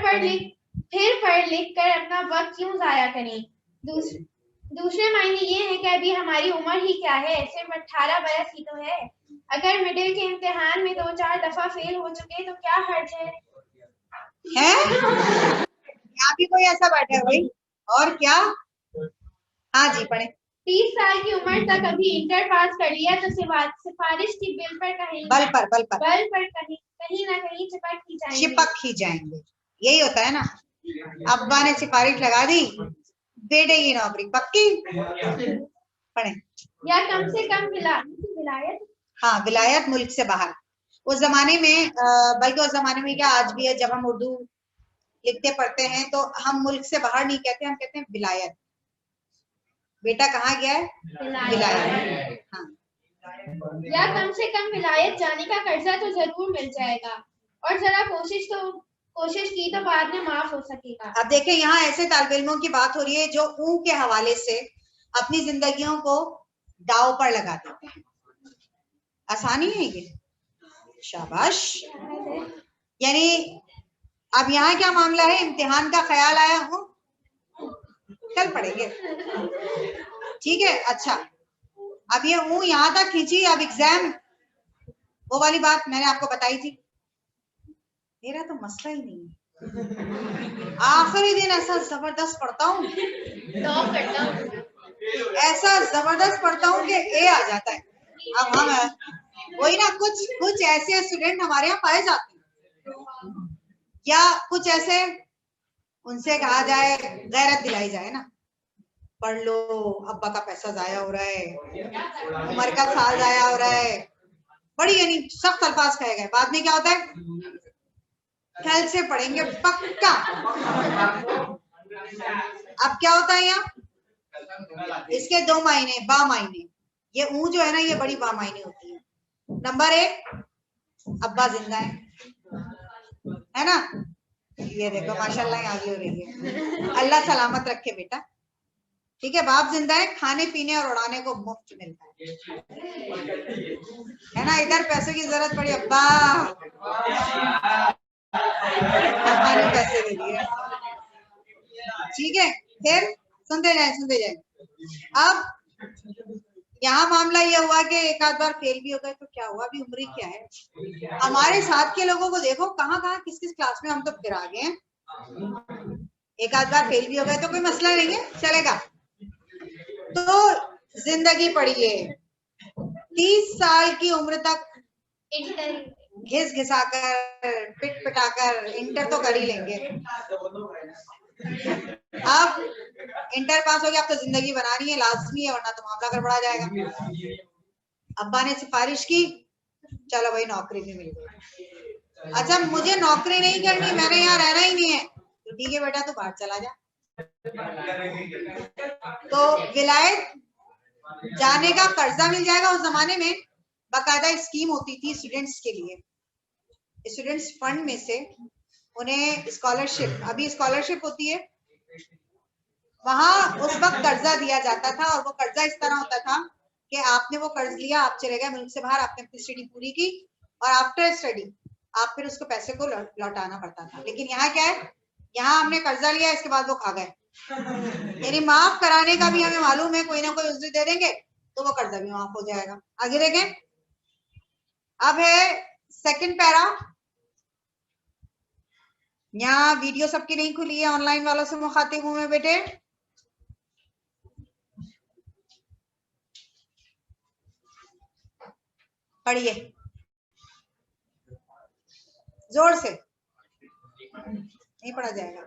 पढ़ लिख कर अपना वक्त क्यों जाया करें। दूसरे मायने ये है कि अभी हमारी उम्र ही क्या है, सिर्फ 18 बरस ही तो है। अगर मिडिल के इम्तिहान में 2-4 दफा फेल हो चुके तो क्या हर्ज है? यहाँ भी कोई ऐसा बैठा है भाई? और क्या? हाँ जी पढ़े। 30 साल की उम्र तक अभी इंटर पास कर लिया तो सिफारिश की बिल पर बल पर कहीं ना कहीं चिपक ही जाएंगे। यही होता है ना, अब्बा ने सिफारिश लगा दी, बेटे की नौकरी पक्की। पढ़े। या कम से कम विलायत। हाँ, विलायत मुल्क से बाहर। उस जमाने में बल्कि उस जमाने में क्या आज भी है, जब हम उर्दू लिखते पढ़ते हैं तो हम मुल्क से बाहर नहीं कहते, हम कहते हैं विलायत। बेटा कहाँ गया है? विलायत। हाँ। या कम से कम विलायत जाने का कर्जा तो जरूर मिल जाएगा, और जरा कोशिश की तो बाद में माफ हो सकेगा। अब देखें, यहाँ ऐसे तालिब इल्मों की बात हो रही है जो ऊं के हवाले से अपनी जिंदगियों को दाव पर लगा देते हैं। आसानी है ये, शाबाश। यानी अब यहाँ क्या मामला है, इम्तिहान का ख्याल आया हो, कल पढ़ेंगे, ठीक है। अच्छा, अब ये हूँ यहाँ तक खींची, अब एग्जाम वो वाली बात मैंने आपको बताई थी। मेरा तो मसला ही नहीं है, आखिरी दिन ऐसा जबरदस्त पढ़ता हूँ, ऐसा जबरदस्त पढ़ता हूँ कि ए आ जाता है। अब हम वही ना, कुछ ऐसे स्टूडेंट हमारे यहाँ पाए जाते हैं, या कुछ ऐसे उनसे कहा जाए, गैरत दिलाई जाए ना, पढ़ लो, अब्बा का पैसा जाया हो रहा है, उम्र का साल जाया हो रहा है, बड़ी यानी सख्त अल्फाज कहे गए। बाद में क्या होता है, कल से पढ़ेंगे पक्का। अब क्या होता है यहाँ, इसके दो मायने, बा मायने। ये ऊ जो है ना, ये बड़ी बा मायने होती है। नंबर 1, अब्बा जिंदा है ना, ये देखो माशाल्लाह यहाँ भी हो रही है, अल्लाह सलामत रखे बेटा, ठीक है। बाप जिंदा है, खाने पीने और उड़ाने को मुफ्त मिलता है ना। इधर पैसों की जरूरत पड़ी, अब्बा अब्बा ने पैसे दे दिए, ठीक है। फिर सुनते जाए। अब यहाँ मामला ये हुआ कि एक आध बार फेल भी हो गए तो क्या हुआ, अभी उम्र ही क्या है। हमारे साथ के लोगों को देखो, कहाँ किस क्लास में हम तो फिर आ गए हैं। एक आध बार फेल भी हो गए तो कोई मसला नहीं है, चलेगा। तो जिंदगी पढ़िए, 30 साल की उम्र तक घिस घिसाकर पिट पिटाकर इंटर तो कर ही लेंगे। अब इंटर पास हो गया, अब तो जिंदगी बनानी है, लाजमी है, वरना तो मामला गड़बड़ा जाएगा। अब्बा ने सिफारिश की, चलो भाई नौकरी भी मिल गई। अच्छा, मुझे नौकरी नहीं करनी, मैंने यहाँ रहना ही नहीं है, तो ठीक है बेटा, तो बाहर चला जा। तो विलायत जाने का कर्जा मिल जाएगा। उस जमाने में बाकायदा स्कीम होती थी स्टूडेंट्स के लिए, स्टूडेंट्स फंड में से उन्हें स्कॉलरशिप, अभी स्कॉलरशिप होती है, वहां उस वक्त कर्जा दिया जाता था। और वो कर्जा इस तरह होता था कि आपने वो कर्ज लिया, आप चले गए मुल्क से बाहर, आपने अपनी स्टडी पूरी की, और आफ्टर स्टडी आप फिर उसको पैसे को लौटाना पड़ता था। लेकिन यहाँ क्या है, यहाँ हमने कर्जा लिया, इसके बाद वो खा गए, यानी माफ कराने का भी हमें मालूम है, कोई ना कोई उजर दे देंगे तो वो कर्जा भी माफ हो जाएगा। आगे देखें, अब है सेकंड पैरा। यहाँ वीडियो सबकी नहीं खुली है, ऑनलाइन वालों से मुखातिब हूं मैं बेटे। पढ़िए जोर से, नहीं पढ़ा जाएगा।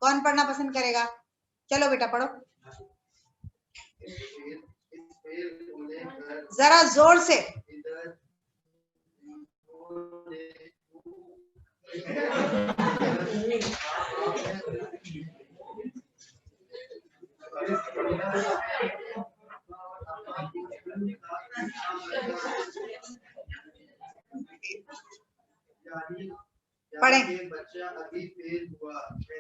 कौन पढ़ना पसंद करेगा? चलो बेटा पढ़ो जरा जोर से। पढ़े। बच्चा अभी फेल हुआ है,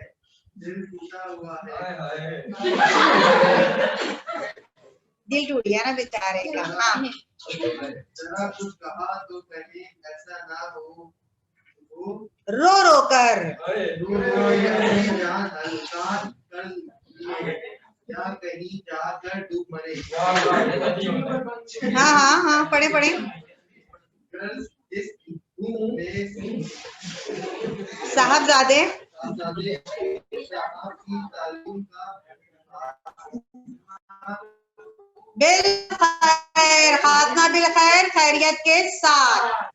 दिल टूटा हुआ है। दिल टूट गया ना बेचारे का। हाँ, जरा कुछ कहा तो कहीं ऐसा ना हो रो रो कर। हाँ हाँ हाँ, पढ़े पढ़े। साहबजादे बिलखैर, खात्मा बिलखैर, खैरियत के साथ।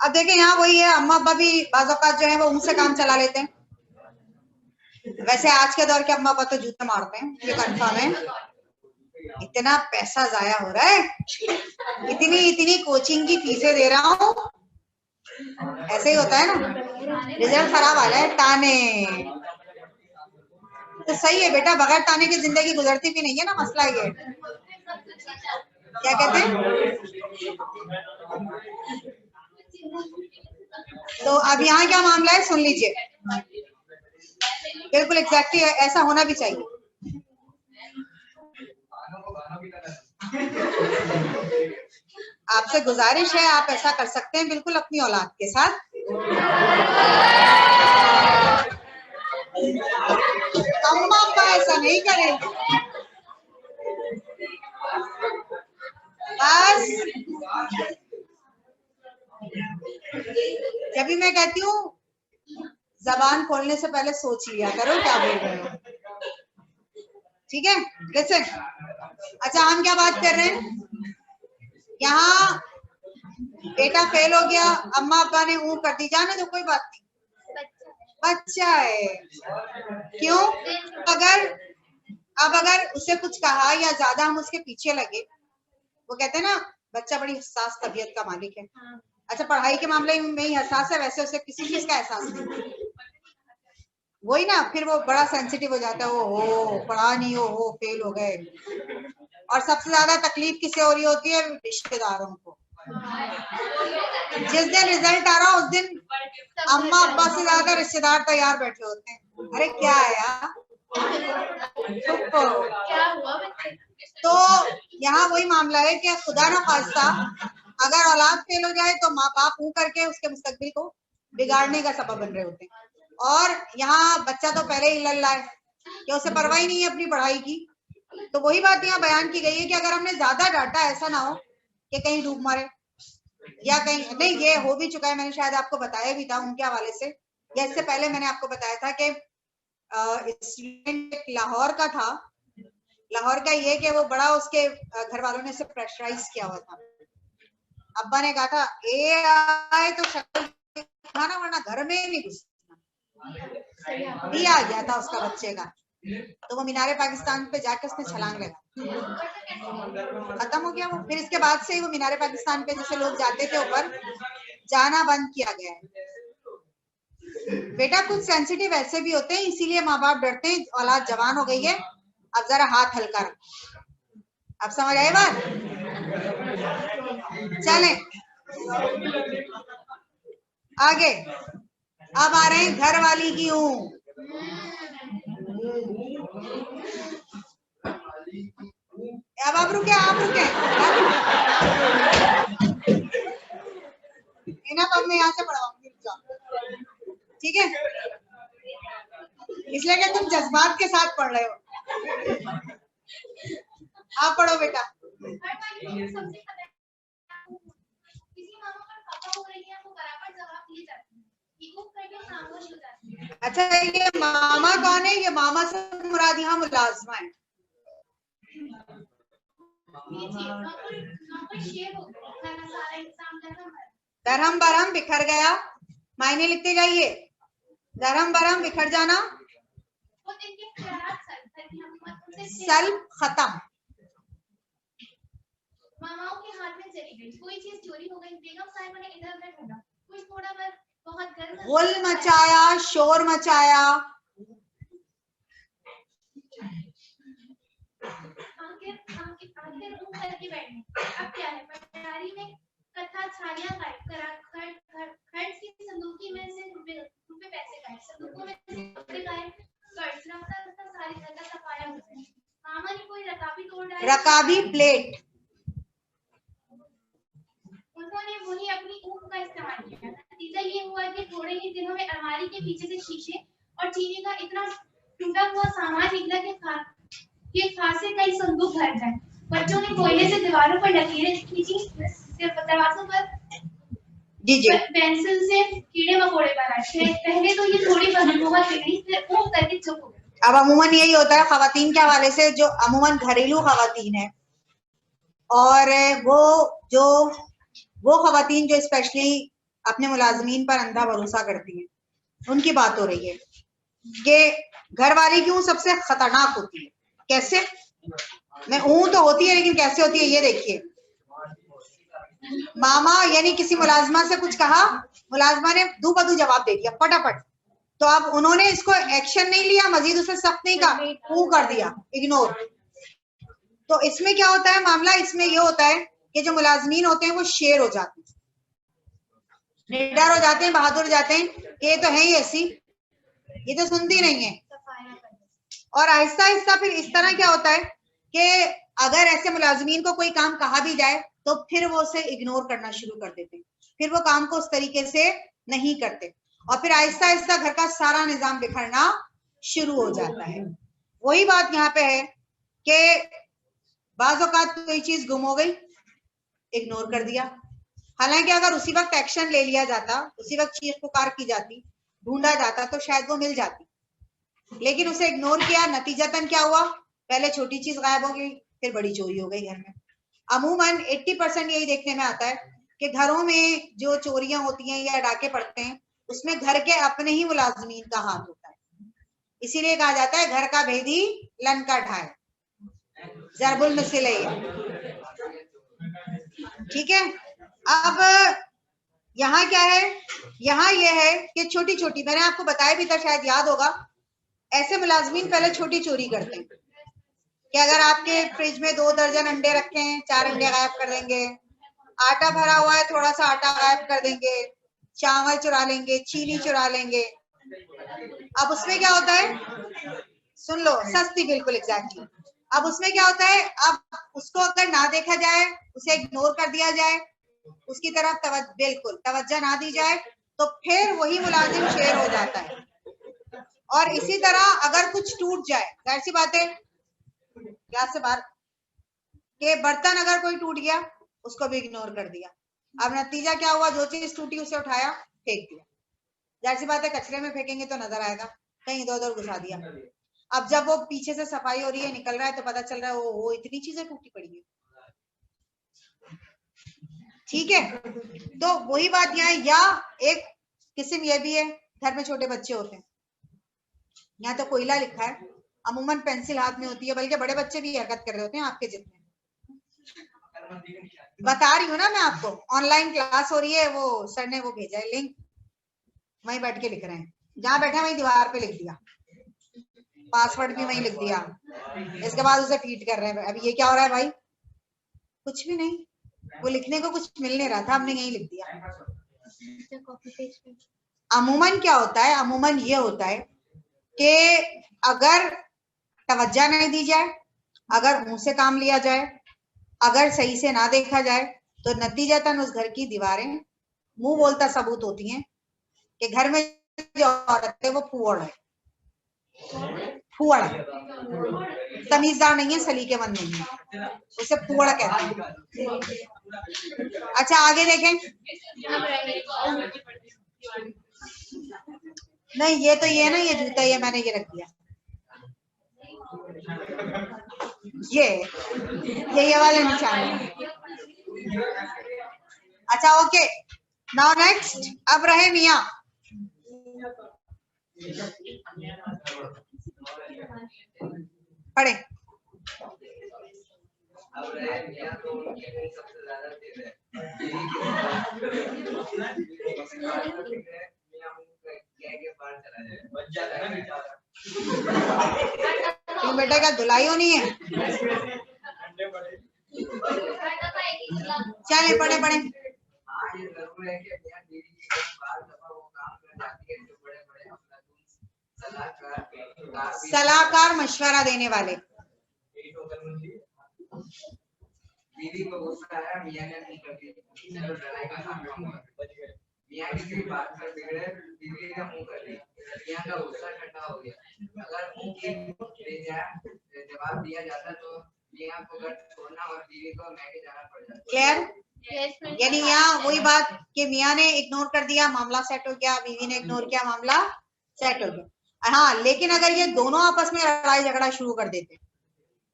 अब देखें यहाँ वही है, अम्मा अब्बा भी बाज़ औक़ात जो है वो उनसे काम चला लेते हैं। वैसे आज के दौर के अम्मा अब्बा तो जूते मारते हैं, ये कंफर्म है। इतना पैसा जाया हो रहा है, इतनी इतनी कोचिंग की फीसें दे रहा हूँ, ऐसे ही होता है ना, रिजल्ट खराब आ जाए ताने। तो सही है बेटा, बगैर ताने की जिंदगी गुजरती भी नहीं है ना, मसला ये। क्या कहते हैं? तो अब यहाँ क्या मामला है सुन लीजिए, बिल्कुल एग्जैक्टली ऐसा होना भी चाहिए। आपसे गुजारिश है, आप ऐसा कर सकते हैं बिल्कुल अपनी औलाद के साथ। अम्मा अब्बा ऐसा नहीं करें बस। जब भी मैं कहती हूँ जबान खोलने से पहले सोच लिया करो क्या बोल रहे हो, ठीक है? लिसन, अच्छा हम क्या बात कर रहे हैं? यहाँ बेटा फेल हो गया, अम्मा अब्बा ने ऊँ कर दी, जाने दो कोई बात नहीं, बच्चा है। क्यों? अगर उसे कुछ कहा या ज्यादा हम उसके पीछे लगे, वो कहते हैं ना बच्चा बड़ी हसास तबीयत का मालिक है। अच्छा पढ़ाई के मामले में ही हसास है, वैसे उसे किसी चीज का एहसास नहीं, वही ना, फिर वो बड़ा सेंसिटिव हो जाता है, हो पढ़ा नहीं हो फेल हो गए। और सबसे ज्यादा तकलीफ किसे हो रही होती है? रिश्तेदारों को। जिस दिन रिजल्ट आ रहा उस दिन अम्मा अब्बा से ज्यादा रिश्तेदार तैयार बैठे होते हैं, अरे क्या है यार, क्या हुआ? तो यहाँ वही मामला है कि खुदा ना खास्ता अगर औलाद फेल हो जाए तो माँ बाप मुंह करके उसके मुस्तकबिल को बिगाड़ने का सबब बन रहे होते हैं। और यहाँ बच्चा तो पहले ही लल्ला है कि उसे परवाह ही नहीं है अपनी पढ़ाई की। तो वही बात यहाँ बयान की गई है कि अगर हमने ज्यादा डांटा, ऐसा ना हो कि कहीं डूब मरे या कहीं नहीं। ये हो भी चुका है, मैंने शायद आपको बताया भी था उनके हवाले से, या इससे पहले मैंने आपको बताया था कि स्टूडेंट लाहौर का था। लाहौर का ये कि वो बड़ा उसके घर वालों ने उसे प्रेशराइज किया हुआ था। अब्बा ने कहा था ए आए तो शक्ल दिखाना वरना घर में नहीं घुसना। भी आ गया था उसका बच्चे का, तो वो मीनारे पाकिस्तान पे जाकर उसने छलांग लगा, खत्म हो गया वो। फिर इसके बाद से ही वो मीनारे पाकिस्तान पे जैसे लोग जाते थे ऊपर, जाना बंद किया गया है। बेटा कुछ सेंसिटिव ऐसे भी होते हैं, इसीलिए माँ बाप डरते हैं। औलाद जवान हो गई है, अब जरा हाथ हल्का रखो। अब समझ आए बात? चलें आगे। अब आ रहे हैं घर वाली की हूँ। अब आप रुके, ना तो मैं यहाँ से पढ़ाऊंगी, ठीक है? इसलिए कि तुम जज्बात के साथ पढ़ रहे हो। आप पढ़ो बेटा। अच्छा ये मामा कौन है? ये मामा से मुराद यहाँ मुलाजमा है। दरहम बरहम बिखर गया, मायने लिखते जाइए। दरहम बरहम बिखर जाना, सल खत्म। मामाओं के हाथ में चली गई कोई चीज, चोरी हो गई, बेगम साहिबा ने इधर उधर ढूंढा, कुछ थोड़ा बहुत गुल मचाया, शोर मचाया, आखिर मुंह करके बैठे। अब क्या है? पटारी में कथा छालियां गायब, खर्च की संदूकी में से रुपए पैसे गायब, संदूकों में से रुपए गायब, कर्ज रफ्ता सारी जगह सफाया हो गई। मामा ने कोई रकाबी तोड़ डाली, रकाबी प्लेट। उन्होंने वही अपनी ऊँट का इस्तेमाल किया। नतीजा ये हुआ कि थोड़े ही दिनों में टूटा टूटा हुआ सामान निकला कि खासे कई संदूक भर जाए। बच्चों ने कोयले से दीवारों पर लकीरें खींची, दरवाजों पर जी जी पेंसिल से कीड़े मकोड़े बनाए। पहले तो ये थोड़ी बदबूबत लगी, फिर ऊब करके चुप हो गए। अब अमूमन यही होता है खवातीन के हवाले से, जो अमूमन घरेलू खवातीन है और वो खवातीन जो स्पेशली अपने मुलाजमीन पर अंधा भरोसा करती हैं, उनकी बात हो रही है कि घरवाली क्यों सबसे खतरनाक होती है। कैसे? मैं तो होती है, लेकिन कैसे होती है ये देखिए। मामा यानी किसी मुलाजमा से कुछ कहा, मुलाजमा ने दू बदू जवाब दे दिया फटाफट, तो अब उन्होंने इसको एक्शन नहीं लिया, मजीद उसे सख्त नहीं कहा, कर दिया, इग्नोर। तो इसमें क्या होता है मामला? इसमें ये होता है कि जो मुलाजमीन होते हैं वो शेर हो जाते हैं, निडर हो जाते हैं, बहादुर हो जाते हैं कि ये तो है ही ऐसी, ये तो सुनती नहीं है। और आहिस्ता आहिस्ता फिर इस तरह क्या होता है कि अगर ऐसे मुलाजमीन को कोई काम कहा भी जाए तो फिर वो उसे इग्नोर करना शुरू कर देते हैं, फिर वो काम को उस तरीके से नहीं करते, और फिर आहिस्ता आहिस्ता घर का सारा निजाम बिखरना शुरू हो जाता है। वही बात यहाँ पे है कि बाज़ औक़ात कोई चीज गुम हो गई, इग्नोर कर दिया, हालांकि अगर उसी वक्त एक्शन ले लिया जाता, उसी वक्त चीख पुकार की जाती, ढूंढा जाता, तो शायद वो मिल जाती, लेकिन उसे इग्नोर किया। नतीजतन क्या हुआ? पहले छोटी चीज गायब हो गई, फिर बड़ी चोरी हो गई घर में। अमूमन 80% यही देखने में आता है कि घरों में जो चोरियां होती हैं या डाके पड़ते हैं, उसमें घर के अपने ही मुलाजमीन का हाथ होता है। इसीलिए कहा जाता है घर का भेदी लन का ढाए, जरबुल मिसले। ठीक है। अब यहाँ क्या है? यहाँ यह है कि छोटी छोटी, मैंने आपको बताया भी था, शायद याद होगा, ऐसे मुलाजमीन पहले छोटी चोरी करते हैं कि अगर आपके फ्रिज में 2 दर्जन अंडे रखे हैं, 4 अंडे गायब कर देंगे, आटा भरा हुआ है, थोड़ा सा आटा गायब कर देंगे, चावल चुरा लेंगे, चीनी चुरा लेंगे। अब उसमें क्या होता है? सुन लो, सस्ती, बिल्कुल एग्जैक्टली। अब उसमें क्या होता है? अब उसको अगर ना देखा जाए, उसे इग्नोर कर दिया जाए, उसकी तरफ बिल्कुल तवज्जो ना दी जाए, तो फिर वही मुलाजिम शेर हो जाता है। और इसी तरह अगर कुछ टूट जाए, जाहिर सी बात है गैस से बाहर के बर्तन अगर कोई टूट गया, उसको भी इग्नोर कर दिया। अब नतीजा क्या हुआ? जो चीज टूटी उसे उठाया, फेंक दिया। जाहिर सी बात है कचरे में फेंकेंगे तो नजर आएगा, कहीं इधर उधर घुसा दिया। अब जब वो पीछे से सफाई हो रही है, निकल रहा है, तो पता चल रहा है वो इतनी चीजें टूटी पड़ी है। ठीक है, तो वही बात यहाँ, या एक किस्म ये भी है, घर में छोटे बच्चे होते हैं, यहाँ तो कोयला लिखा है, अमूमन पेंसिल हाथ में होती है, बल्कि बड़े बच्चे भी हरकत कर रहे होते हैं आपके जितने। बता रही हूँ ना मैं आपको, ऑनलाइन क्लास हो रही है, वो सर ने वो भेजा है लिंक, वहीं बैठ के लिख रहे हैं, जहां बैठे वहीं दीवार पे लिख दिया, पासवर्ड भी वहीं लिख दिया, इसके बाद उसे फीड कर रहे हैं। अभी ये क्या हो रहा है भाई? कुछ भी नहीं, वो लिखने को कुछ मिल नहीं रहा था, हमने यहीं लिख दिया। अमूमन क्या होता है? अमूमन ये होता है कि अगर तवज्जो नहीं दी जाए, अगर मुंह से काम लिया जाए, अगर सही से ना देखा जाए, तो नतीजतन उस घर की दीवारें मुंह बोलता सबूत होती हैं कि घर में जो औरत है वो फुअड़ है, फुअड़, तमीजदार नहीं है, सलीकेमंद नहीं है, उसे फुअड़ कहते हैं। अच्छा आगे देखें। नहीं, ये तो ये ना, ये जूता, ये मैंने ये रख दिया, ये वाले निशान है। अच्छा ओके, नाउ नेक्स्ट, अब रहे मियाँ। पढ़े। तुम बेटा क्या धुलाई होनी है? चले पढ़े पढ़े। सलाहकार, मशवरा देने वाले। बीवी को गुस्सा आया, मियां ने नहीं कर दी, चलो लड़ाई का सामना हुआ। मियां किसी बात पर बिगड़े, बीवी का मुंह कर दी, लड़कियां का गुस्सा ठंडा हो गया। अगर उनकी जवाब दिया जाता तो मियां को घर छोड़ना और बीवी को मैके जाना पड़ जाता। क्लियर? यानी यहाँ वही बात कि मियां ने इग्नोर कर दिया, मामला सेट हो गया, बीवी ने इग्नोर किया, मामला सेट हो गया। हाँ, लेकिन अगर ये दोनों आपस में लड़ाई झगड़ा शुरू कर देते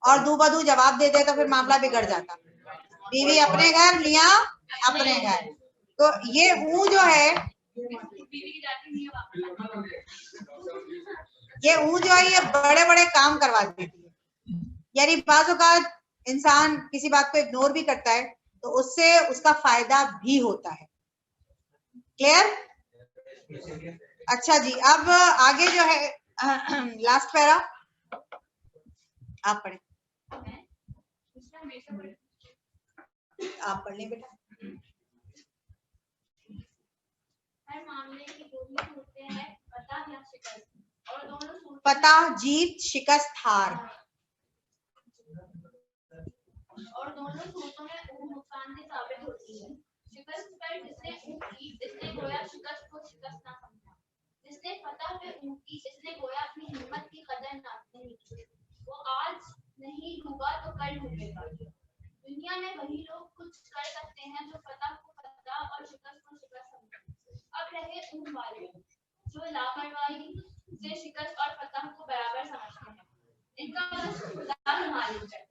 और दू बदू जवाब देते तो फिर मामला बिगड़ जाता। बीवी अपने घर, मियां अपने घर। तो ये ऊ जो है, ये ऊ जो है ये बड़े बड़े काम करवा देती है। यानी बाज़ औक़ात इंसान किसी बात को इग्नोर भी करता है तो उससे उसका फायदा भी होता है। क्लियर? अच्छा जी, अब आगे जो है लास्ट पैरा आप पढ़ें। आप पढ़ लें बेटा। हर मामले की दो ही सूरतें हैं, पता या शिकस्त, और दोनों पता, जीत, शिकस्त, हार। और दोनों सूरतों में ऊँट नुकसान से साबित होती है। शिकस्त पर जिसने ऊँट की, इसने गोया शिकस्त को शिकस्त ना समझा। जिसने फतह पे ऊँट की, इसने गोया अपनी हिम्मत की कदर नहीं की। वो आज नहीं डूबा तो कल डूबेगा। दुनिया में वही लोग कुछ कर सकते हैं जो फतह को फतह और शिकस्त को शिकस्त समझते। अब रहे ऊँट वाले जो लापरवाही से शिकस्त और फतह को बराबर समझते हैं। इनका बस खुदा ही मालिक है।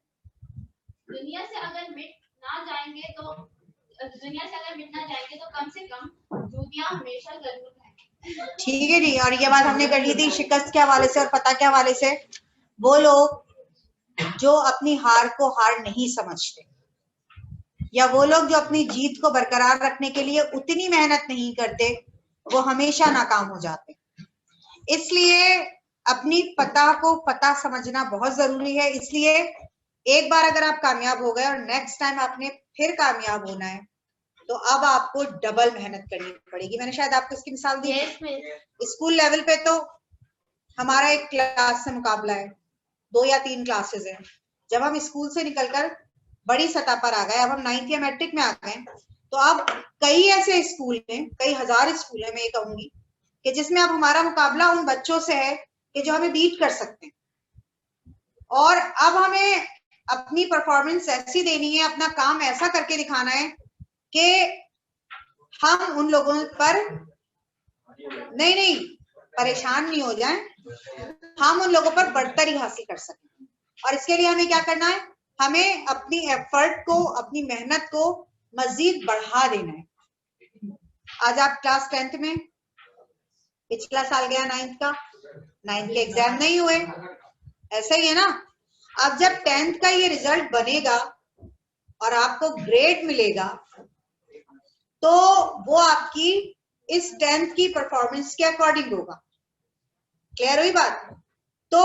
दुनिया से अगर मिटना जाएंगे तो कम से कम दूधियां हमेशा जरूर हैं। ठीक है जी, और ये बात हमने कर ली थी शिकस्त के हवाले से और पता के हवाले से। वो लोग जो अपनी हार को हार नहीं समझते या वो लोग जो अपनी जीत को बरकरार रखने के लिए उतनी मेहनत नहीं करते, वो हमेशा नाकाम हो जाते। इसलिए अपनी पता को पता समझना बहुत जरूरी है। इसलिए एक बार अगर आप कामयाब हो गए और नेक्स्ट टाइम आपने फिर कामयाब होना है तो अब आपको डबल मेहनत करनी पड़ेगी। मैंने शायद आपको इसकी मिसाल दी। स्कूल लेवल पे तो हमारा एक क्लास से मुकाबला है, 2 या 3 क्लासेस हैं। जब हम स्कूल से निकलकर बड़ी सतह पर आ गए, अब हम 9th या मैट्रिक में आ गए, तो अब कई ऐसे स्कूल हैं, कई हजार स्कूल है मैं ये कहूंगी कि जिसमें अब हमारा मुकाबला उन बच्चों से है कि जो हमें बीट कर सकते हैं। और अब हमें अपनी परफॉर्मेंस ऐसी देनी है, अपना काम ऐसा करके दिखाना है कि हम उन लोगों पर नहीं परेशान नहीं हो जाएं, हम उन लोगों पर बढ़तरी हासिल कर सकें। और इसके लिए हमें क्या करना है, हमें अपनी एफर्ट को, अपनी मेहनत को मजीद बढ़ा देना है। आज आप क्लास 10th में, पिछला साल गया 9th का, 9th के एग्जाम नहीं हुए, ऐसा ही है ना। अब जब 10th का ये रिजल्ट बनेगा और आपको ग्रेड मिलेगा तो वो आपकी इस 10th की परफॉर्मेंस के अकॉर्डिंग होगा। क्लियर हुई बात? तो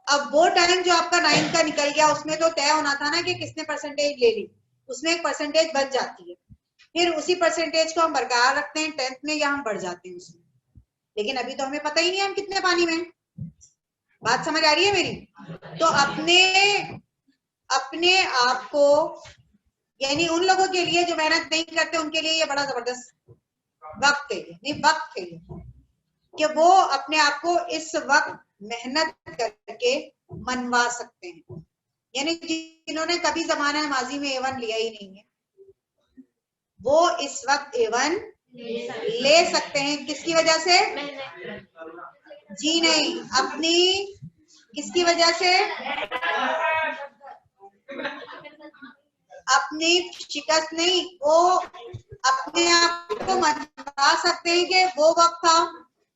अब वो टाइम जो आपका 9th का निकल गया उसमें तो तय होना था ना कि किसने परसेंटेज ले ली, उसमें एक परसेंटेज बच जाती है, फिर उसी परसेंटेज को हम बरकरार रखते हैं 10th में या हम बढ़ जाते हैं उसमें। लेकिन अभी तो हमें पता ही नहीं है हम कितने पानी में। बात समझ आ रही है मेरी? तो अपने आप को, यानी उन लोगों के लिए जो मेहनत नहीं करते उनके लिए ये बड़ा जबरदस्त वक्त है कि वो अपने आप को इस वक्त मेहनत करके मनवा सकते हैं। यानी जिन्होंने कभी जमाना माजी में A1 लिया ही नहीं है वो इस वक्त A1 ले सकते हैं। किसकी वजह से? जी नहीं, अपनी किसकी वजह से? अपनी शिकस्त नहीं, वो अपने आप को मनवा सकते हैं कि वो वक्त था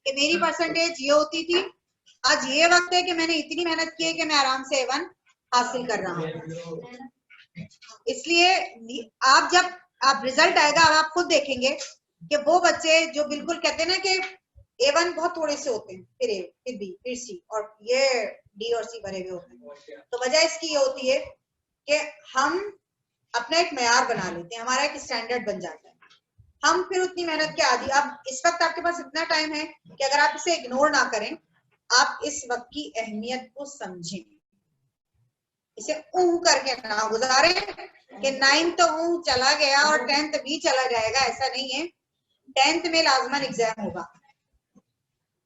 कि मेरी परसेंटेज ये होती थी, आज ये वक्त है कि मैंने इतनी मेहनत की है कि मैं आराम से A1 हासिल कर रहा हूँ। इसलिए आप जब आप रिजल्ट आएगा अब आप खुद देखेंगे कि वो बच्चे जो बिल्कुल कहते हैं ना कि A1 बहुत थोड़े से होते हैं, फिर A, फिर B, फिर C और ये D और C भरे हुए होते हैं। तो वजह इसकी ये होती है कि हम अपना एक मयार बना लेते हैं, हमारा एक स्टैंडर्ड बन जाता है, हम फिर उतनी मेहनत के आदी। अब इस वक्त आपके पास इतना टाइम है कि अगर आप इसे इग्नोर ना करें, आप इस वक्त की अहमियत को समझें, इसे करके ना गुजारे कि 9th तो चला गया और 10th भी चला जाएगा, ऐसा नहीं है। 10th में लाजमन एग्जाम होगा,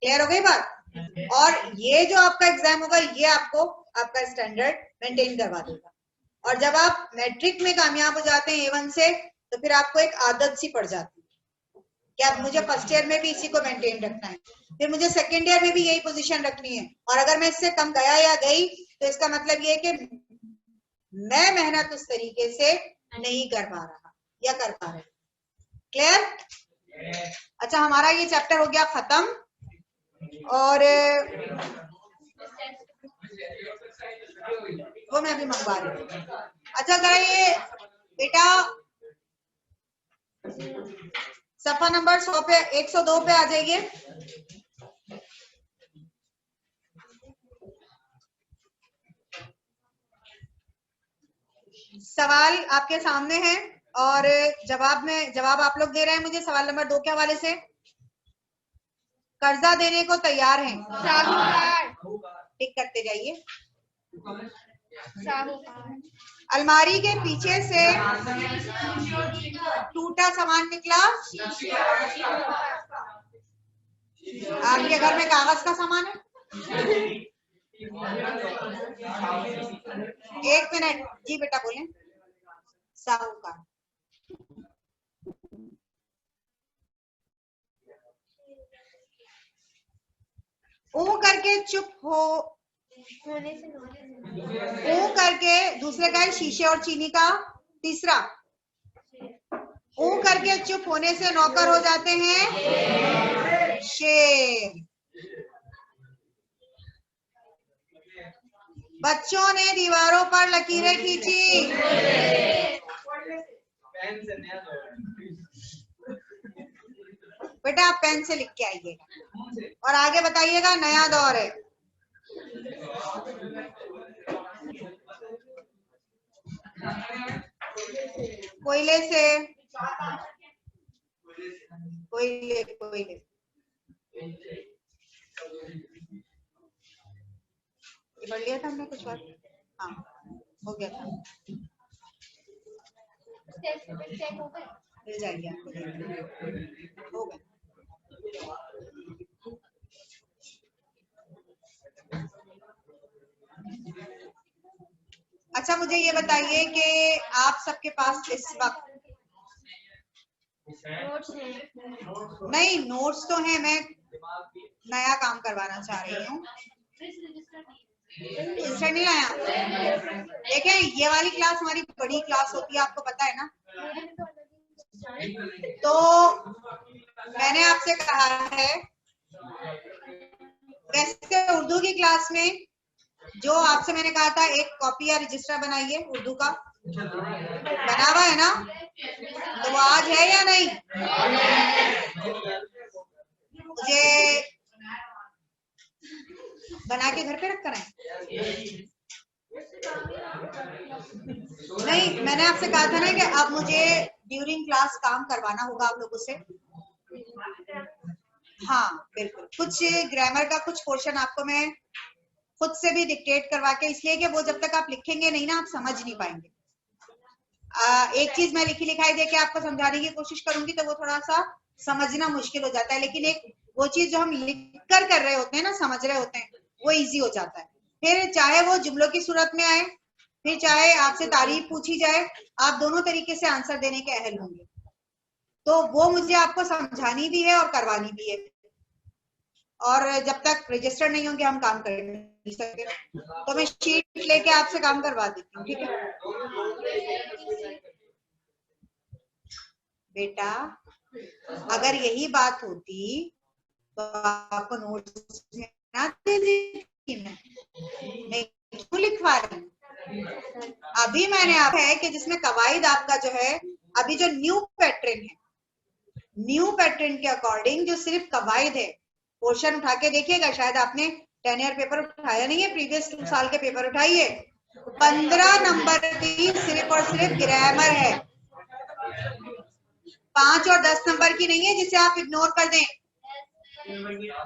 क्लियर हो गई बात? और ये जो आपका एग्जाम होगा ये आपको आपका स्टैंडर्ड मेंटेन करवा देगा। और जब आप मैट्रिक में कामयाब हो जाते हैं A1 से, तो फिर आपको एक आदत सी पड़ जाती है कि अब मुझे फर्स्ट ईयर में भी इसी को मेंटेन रखना है, फिर मुझे सेकेंड ईयर में भी यही पोजीशन रखनी है, और अगर मैं इससे कम गया या गई तो इसका मतलब ये है कि मैं मेहनत उस तरीके से नहीं कर पा रहा या कर पा रहे। क्लियर? अच्छा, हमारा ये चैप्टर हो गया खत्म। और वो मैं अभी मंगवा रही हूँ। अच्छा जरा ये बेटा सफा नंबर 100 पे 102 पे आ जाइए। सवाल आपके सामने है और जवाब आप लोग दे रहे हैं मुझे सवाल नंबर 2 के हवाले से। कर्जा देने को तैयार हैं? साहूकार। टिक करते जाइए। साहूकार। अलमारी के पीछे से टूटा सामान निकला। आपके घर में कागज का सामान है? 1 मिनट जी बेटा बोलें। साहूकार। ओ करके चुप हो ओ करके दूसरे का है शीशे और चीनी का। तीसरा ओ करके चुप होने से नौकर हो जाते हैं शेर। बच्चों ने दीवारों पर लकीरें खींची। बेटा आप पेन से लिख के आइएगा और आगे बताइएगा नया दौर है। कोयले से कोयले पढ़ लिया था हमने कुछ बात। हाँ हो गया था। मिल जाएगी आपको। हो गया। अच्छा मुझे ये बताइए कि आप सबके पास इस वक्त नहीं नोट्स तो हैं, मैं नया काम करवाना चाह रही हूँ। रजिस्टर नहीं आया? देखें ये वाली क्लास हमारी बड़ी क्लास होती है, आपको पता है ना। तो मैंने आपसे कहा है वैसे उर्दू की क्लास में जो आपसे मैंने कहा था एक कॉपी या रजिस्टर बनाइए उर्दू का, बना हुआ है ना? तो वो आज है या नहीं? मुझे बना के घर पे रख कर आए? नहीं मैंने आपसे कहा था ना कि अब मुझे ड्यूरिंग क्लास काम करवाना होगा आप लोगों से। हाँ बिल्कुल, कुछ ग्रामर का कुछ पोर्शन आपको मैं खुद से भी डिक्टेट करवा के, इसलिए कि वो जब तक आप लिखेंगे नहीं ना आप समझ नहीं पाएंगे। एक चीज मैं लिखी लिखाई देके आपको समझाने की कोशिश करूंगी तो वो थोड़ा सा समझना मुश्किल हो जाता है, लेकिन एक वो चीज जो हम लिख कर रहे होते हैं ना, समझ रहे होते हैं, वो इजी हो जाता है। फिर चाहे वो जुमलों की सूरत में आए, फिर चाहे आपसे तारीफ पूछी जाए, आप दोनों तरीके से आंसर देने के अहल होंगे। तो वो मुझे आपको समझानी भी है और करवानी भी है, और जब तक रजिस्टर नहीं होंगे हम काम कर नहीं सकते। तो मैं शीट लेके आपसे काम करवा देती हूँ, ठीक है बेटा? अगर यही बात होती तो आपको नोट्स में ना दे देती मैं क्यों लिखवा रही हूँ? अभी मैंने आप है कि जिसमें कवायद आपका जो है, अभी जो न्यू पैटर्न है, न्यू पैटर्न के अकॉर्डिंग जो सिर्फ कवायद है, पोर्शन उठा के देखिएगा, शायद आपने 10 ईयर पेपर उठाया नहीं है, प्रीवियस 2 साल के पेपर उठाइए। 15 नंबर की सिर्फ और सिर्फ ग्रामर है, 5 और 10 नंबर की नहीं है जिसे आप इग्नोर कर दें।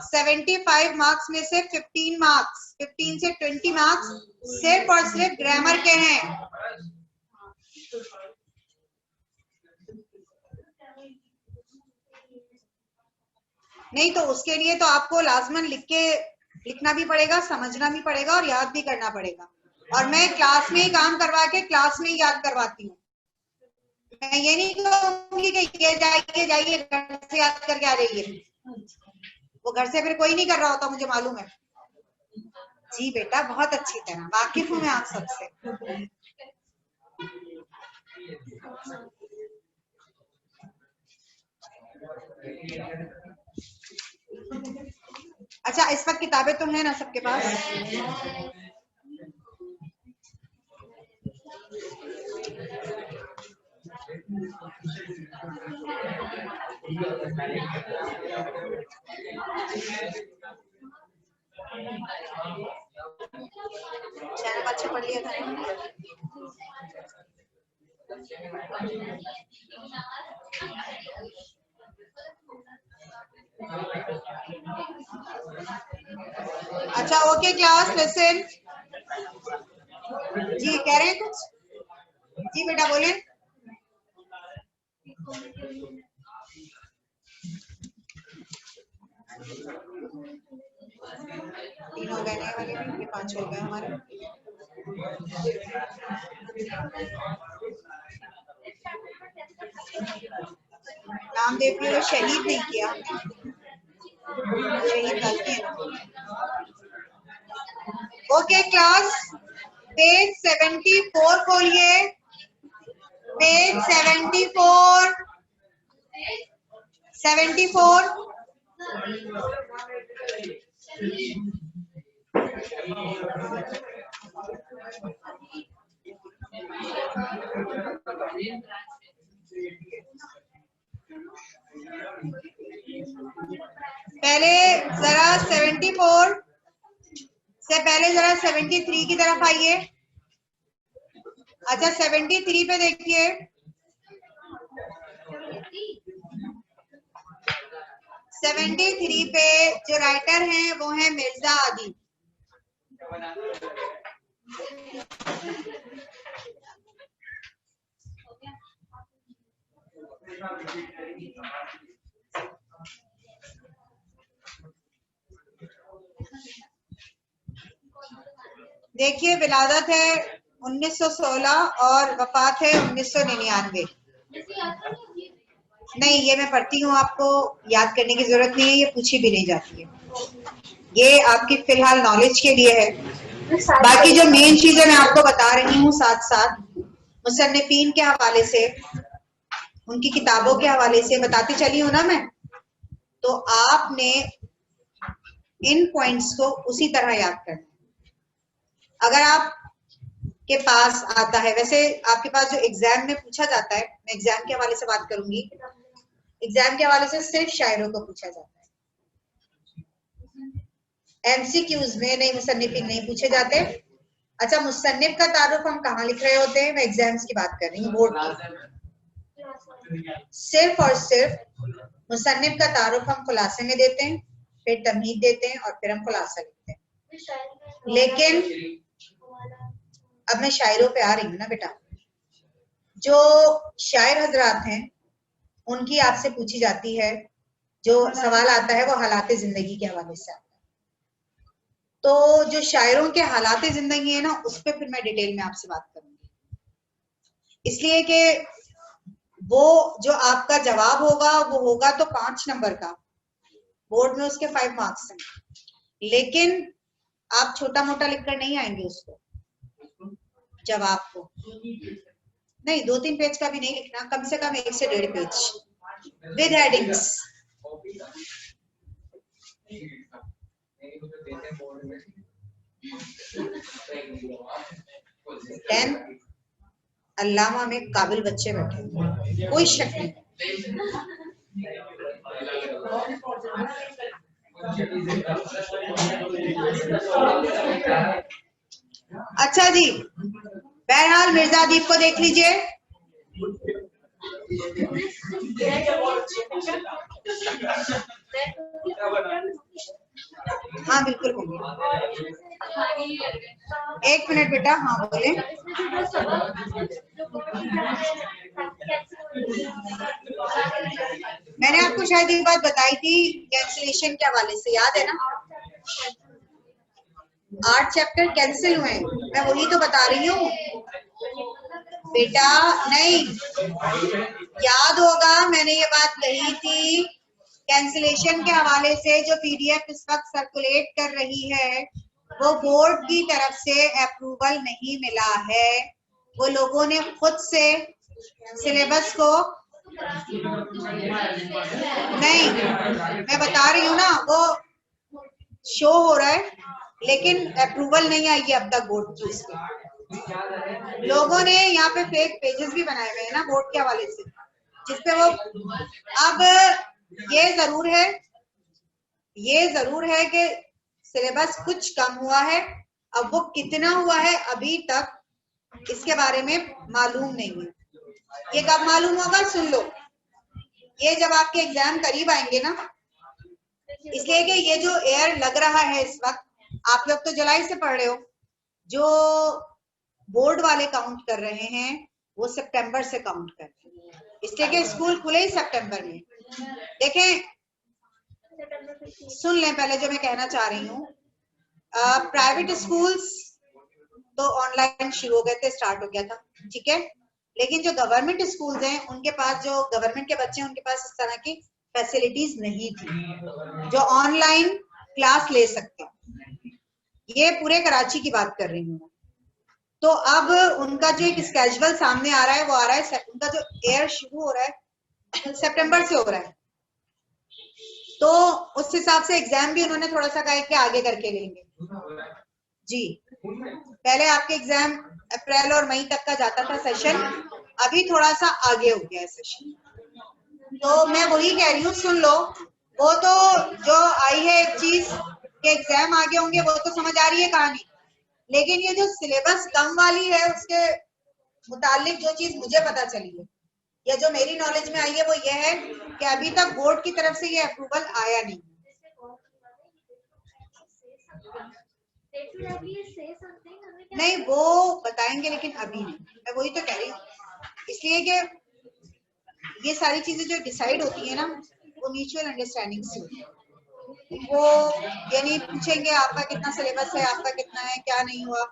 75 मार्क्स में से 15 मार्क्स, 15 से 20 मार्क्स सिर्फ और सिर्फ ग्रामर के हैं। नहीं तो उसके लिए तो आपको लाजमन लिखना भी पड़ेगा, समझना भी पड़ेगा और याद भी करना पड़ेगा। और मैं क्लास में ही काम करवा के क्लास में ही याद करवाती हूँ। मैं ये नहीं कहूंगी कि ये जाइए घर से याद करके आ जाइए, वो घर से फिर कोई नहीं कर रहा होता, मुझे मालूम है। जी बेटा, बहुत अच्छी तरह वाकिफ हूँ मैं आप सबसे। अच्छा, इस वक्त किताबें तो हैं ना सबके पास? चैनल अच्छा पढ़ लिया था। अच्छा ओके क्लास, लिसन। जी कह रहे हैं कुछ? जी बेटा बोले। तीन हो गए नए वाले, ये 5 हो गए हमारे। नामदेव को शहीद नहीं किया, शहीद गलती है। ओके क्लास, पेज 74 खोलिए, पेज 74। पहले जरा 74 से पहले जरा 73 की तरफ आइए। अच्छा 73 पे देखिए, 73 पे जो राइटर हैं वो है मिर्जा आदिब। देखिए विलादत है 1916 और वफात है 1999। नहीं ये मैं पढ़ती हूँ, आपको याद करने की जरूरत नहीं है, ये पूछी भी नहीं जाती है, ये आपकी फिलहाल नॉलेज के लिए है। बाकी जो मेन चीजें मैं आपको बता रही हूँ साथ साथ मुसन्निफीन के हवाले से, उनकी किताबों के हवाले से बताती चली हूँ ना मैं, तो आपने इन पॉइंट्स को उसी तरह याद करना। अगर आप के पास आता है, वैसे आपके पास जो एग्जाम में पूछा जाता है, मैं एग्जाम के हवाले से बात करूंगी, एग्जाम के हवाले से सिर्फ शायरों को पूछा जाता है, एमसीक्यूज में नहीं, मुसन्निफीन नहीं पूछे जाते। अच्छा मुसन्निफ का तारुफ हम कहाँ लिख रहे होते हैं, मैं एग्जाम्स की बात कर रही हूँ, बोर्ड की। सिर्फ और सिर्फ मुसन्निफ का तारुफ हम खुलासे में देते हैं, फिर तमहीद देते हैं और फिर हम खुलासा लिखते हैं। लेकिन अब मैं शायरों पे आ रही हूँ ना बेटा, जो शायर हजरात हैं उनकी आपसे पूछी जाती है, जो सवाल आता है वो हालात जिंदगी के हवाले से आता है। तो जो शायरों के हालात जिंदगी है ना, उस पर फिर मैं डिटेल में आपसे बात करूंगी, इसलिए कि वो जो आपका जवाब होगा वो होगा तो 5 नंबर का, बोर्ड में उसके 5 मार्क्स हैं, लेकिन आप छोटा मोटा लिखकर नहीं आएंगे उसको, जवाब को नहीं 2-3 पेज का भी नहीं लिखना, कम से कम 1 से 1.5 पेज विद हेडिंग्स। अल्लामा में काबिल बच्चे बैठे, कोई शक नहीं। अच्छा जी, बहरहाल मिर्जा अदीब को देख लीजिए। हाँ बिल्कुल होंगे, 1 मिनट बेटा। हाँ बोले। मैंने आपको शायद एक बात बताई थी कैंसिलेशन के हवाले से, याद है ना? 8 चैप्टर कैंसिल हुए, मैं वही तो बता रही हूँ बेटा। नहीं याद होगा मैंने ये बात कही थी, कैंसिलेशन के हवाले से जो पीडीएफ इस वक्त सर्कुलेट कर रही है वो बोर्ड की तरफ से अप्रूवल नहीं मिला है, वो लोगों ने खुद से सिलेबस को नहीं, मैं बता रही हूँ ना, वो शो हो रहा है लेकिन अप्रूवल नहीं आई है अब तक बोर्ड की। उसके लोगों ने यहाँ पे फेक पेजेस भी बनाए हुए हैं ना बोर्ड के हवाले से, जिसपे वो अब ये जरूर है कि सिलेबस कुछ कम हुआ है, अब वो कितना हुआ है अभी तक इसके बारे में मालूम नहीं है। ये कब मालूम होगा सुन लो, ये जब आपके एग्जाम करीब आएंगे ना, इसलिए कि ये जो एयर लग रहा है इस वक्त, आप लोग तो जुलाई से पढ़ रहे हो, जो बोर्ड वाले काउंट कर रहे हैं वो सितंबर से काउंट कर रहे हैं, इसलिए कि स्कूल खुले ही सितंबर में। देखें सुन लें पहले जो मैं कहना चाह रही हूँ, प्राइवेट स्कूल्स तो ऑनलाइन शुरू हो गए थे, स्टार्ट हो गया था, ठीक है, लेकिन जो गवर्नमेंट स्कूल्स हैं उनके पास, जो गवर्नमेंट के बच्चे हैं उनके पास इस तरह की फैसिलिटीज नहीं थी जो ऑनलाइन क्लास ले सकते। ये पूरे कराची की बात कर रही हूँ। तो अब उनका जो एक स्केड्यूल सामने आ रहा है वो आ रहा है, उनका जो एयर शुरू हो रहा है सितंबर से हो रहा है, तो उस हिसाब से एग्जाम भी उन्होंने थोड़ा सा कहा कि आगे करके लेंगे जी। पहले आपके एग्जाम अप्रैल और मई तक का जाता था सेशन, अभी थोड़ा सा आगे हो गया है सेशन। तो मैं वही कह रही हूँ, सुन लो, वो तो जो आई है एक चीज के एग्जाम आगे होंगे वो तो समझ आ रही है कहानी, लेकिन ये जो सिलेबस कम वाली है उसके मुतालिक जो चीज मुझे पता चली है या जो मेरी नॉलेज में आई है वो ये है कि अभी तक बोर्ड की तरफ से ये अप्रूवल आया नहीं। नहीं वो बताएंगे लेकिन अभी नहीं, मैं वही तो कह रही हूँ, इसलिए कि ये सारी चीजें जो डिसाइड होती है ना वो म्यूचुअल अंडरस्टैंडिंग से होती है। वो ये नहीं पूछेंगे आपका कितना सिलेबस है, आपका कितना है, क्या नहीं हुआ,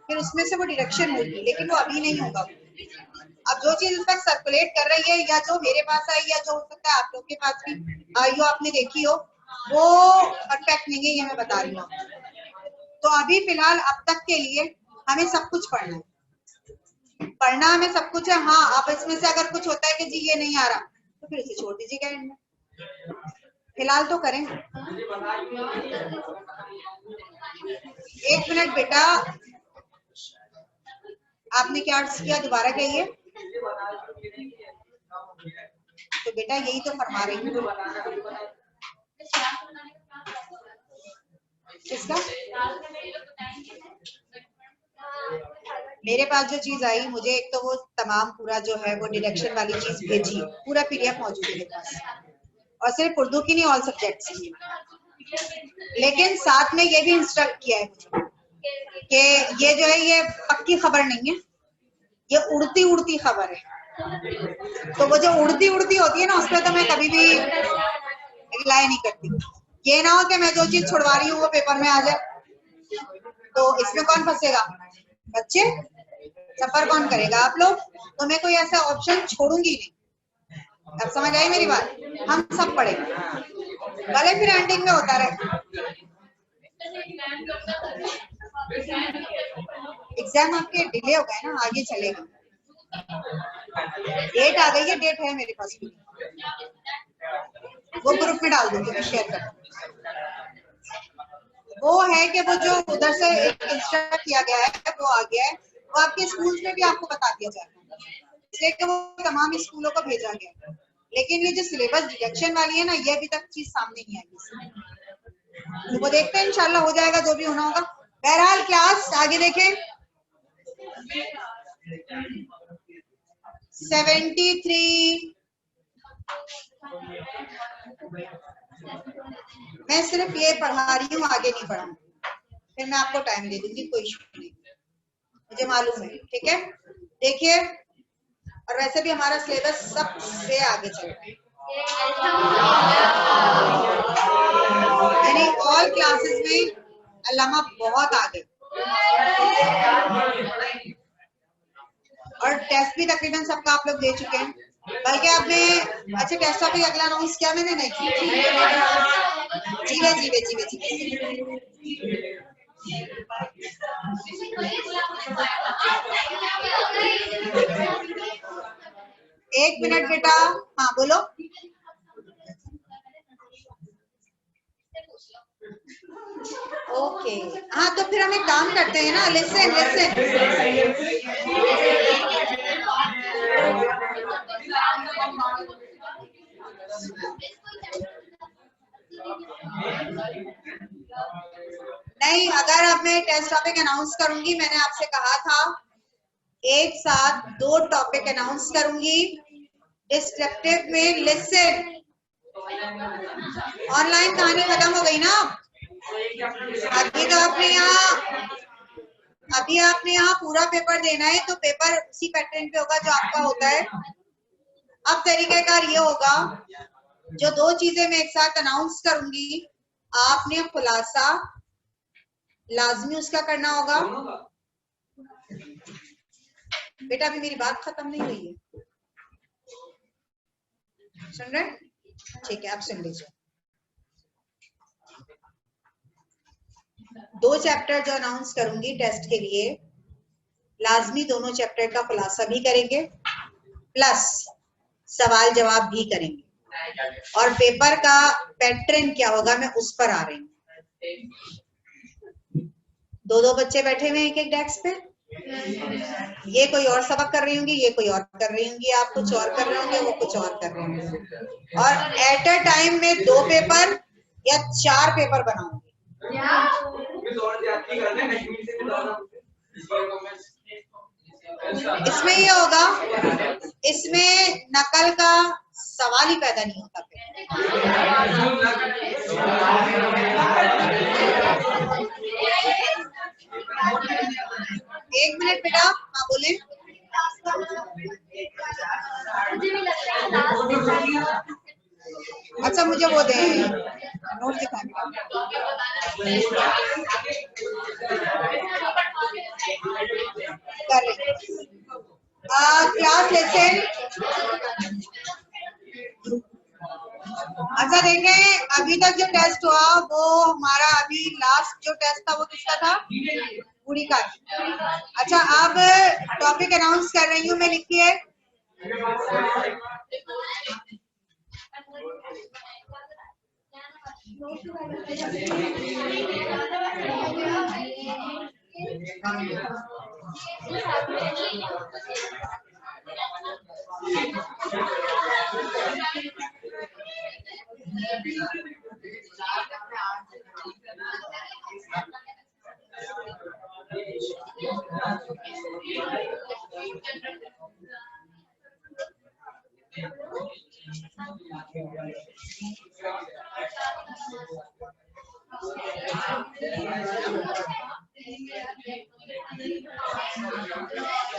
फिर उसमें से वो डिडक्शन होगी, लेकिन वो अभी नहीं होगा। अब जो चीज इस वक्त सर्कुलेट कर रही है या जो मेरे पास आई या जो हो सकता है आप लोग के पास भी आई हो, आपने देखी हो, वो परफेक्ट नहीं है, ये मैं बता रही हूँ। तो अभी फिलहाल अब तक के लिए हमें सब कुछ पढ़ना है, पढ़ना हमें सब कुछ है। हाँ आप इसमें से अगर कुछ होता है कि जी ये नहीं आ रहा तो फिर इसे छोड़ दीजिएगा एंड में, फिलहाल तो करें। एक मिनट बेटा, आपने क्या अर्ज किया, दोबारा कहिए। तो बेटा यही तो फरमा रही हूँ। किसका? मेरे पास जो चीज आई, मुझे एक तो वो तमाम पूरा जो है वो डिडक्शन वाली चीज भेजी, पूरा पीडीएफ मौजूद है मेरे पास, और सिर्फ उर्दू की नहीं ऑल सब्जेक्ट्स की, लेकिन साथ में ये भी इंस्ट्रक्ट किया है मुझे कि ये जो है ये पक्की खबर नहीं है, ये उड़ती उड़ती खबर है। तो वो जो उड़ती उड़ती होती है ना उस पर तो मैं कभी भी रिलाई नहीं करती। ये ना हो कि मैं जो चीज छुड़वा रही हूँ वो पेपर में आ जाए, तो इसमें कौन फंसेगा? बच्चे। सफर कौन करेगा? आप लोग। तो मैं कोई ऐसा ऑप्शन छोड़ूंगी नहीं। अब समझ आई मेरी बात? हम सब पढ़ेंगे, भले फिर एंडिंग में होता रहे। एग्जाम आपके डिले हो गए ना, आगे चलेगा। डेट आ गई है, डेट है मेरे पास भी, वो ग्रुप में डाल दूंगी, मैं शेयर कर दूंगी। वो है कि वो जो उधर से इंस्ट्रक्ट किया गया है वो आ गया है, वो आपके स्कूल में भी आपको बता दिया जाएगा, इसलिए कि वो तमाम स्कूलों को भेजा गया है। लेकिन ये जो सिलेबस डिडक्शन वाली है ना, ये अभी तक चीज सामने नहीं आई, तो वो देखते हैं इंशाल्लाह हो जाएगा जो भी होना होगा। बहरहाल क्लास आगे देखें। 73 मैं सिर्फ ये पढ़ा रही हूँ, आगे नहीं पढ़ा, फिर मैं आपको टाइम दे दूंगी, कोई इशू नहीं, मुझे मालूम है, ठीक है। देखिए, और वैसे भी हमारा सिलेबस सबसे आगे चल रहा है, यानी ऑल क्लासेस में अल्लामा बहुत आगे, और टेस्ट भी तकरीबन सबका आप लोग दे चुके हैं। बल्कि आपने अच्छा टेस्ट टॉपिक अगला अनाउंस किया मैंने? नहीं, जीवे जीवे जीवे जीवे। एक मिनट बेटा, हाँ बोलो। ओके हाँ, तो फिर हम एक काम करते हैं ना, लिसन लिसन। नहीं, अगर अब मैं टेस्ट टॉपिक अनाउंस करूंगी, मैंने आपसे कहा था एक साथ 2 टॉपिक अनाउंस करूंगी डिस्क्रिप्टिव में। लिसन, ऑनलाइन कहानी खत्म हो गई ना? अभी तो आपने यहाँ पूरा पेपर देना है, तो पेपर उसी पैटर्न पे होगा जो आपका होता है। अब तरीकेकार ये होगा, जो 2 चीजें मैं एक साथ अनाउंस करूंगी, आपने खुलासा लाजमी उसका करना होगा। बेटा अभी मेरी बात खत्म नहीं हुई है, सुन रहे? ठीक है, आप सुन लीजिए। 2 चैप्टर जो अनाउंस करूंगी टेस्ट के लिए, लाजमी दोनों चैप्टर का खुलासा भी करेंगे, प्लस सवाल जवाब भी करेंगे, और पेपर का पैटर्न क्या होगा मैं उस पर आ रही हूँ। 2 बच्चे बैठे हुए हैं एक डेस्क पे, ये कोई और सबक कर रही होंगी, ये कोई और कर रही होंगी, आप कुछ और कर रहे होंगे, वो कुछ और कर रहे होंगे, और एट अ टाइम में 2 पेपर या 4 पेपर बनाऊंगी। इसमें ये होगा, इसमें नकल का सवाल ही पैदा नहीं होता। एक मिनट बेटा, हाँ बोले। अच्छा मुझे वो दे नोट दिखाएं। Class lesson. अच्छा देखें, अभी तक जो टेस्ट हुआ वो हमारा अभी लास्ट जो टेस्ट था वो किसका था? पूरी का। अच्छा अब टॉपिक अनाउंस कर रही हूँ मैं, लिखिए।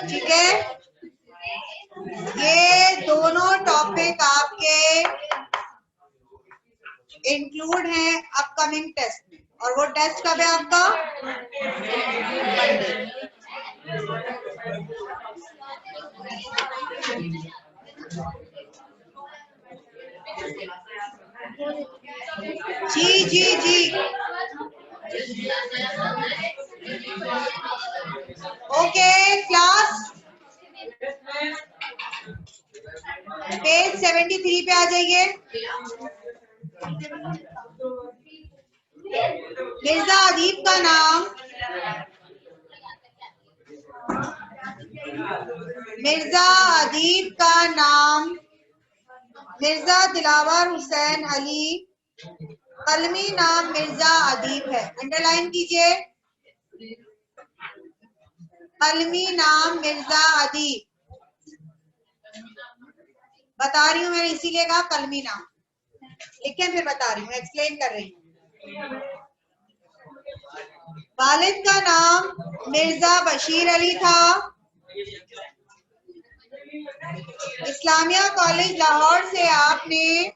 ठीक है, ये दोनों टॉपिक आपके इंक्लूड हैं अपकमिंग टेस्ट में, और वो टेस्ट कब है आपका? मंडे। जी जी जी, ओके क्लास, पेज 73 पे आ जाइए। मिर्जा अदीब का नाम, मिर्जा अदीब का नाम मिर्जा दिलावर हुसैन अली, कलमी नाम मिर्जा अदीब है। अंडरलाइन कीजिए, कलमी नाम मिर्जा अदीब। बता रही हूँ मैंने इसीलिए कहा कलमी नाम, लेकिन फिर बता रही हूँ, एक्सप्लेन कर रही हूँ। वालिद का नाम मिर्जा बशीर अली था, इस्लामिया कॉलेज लाहौर से आपने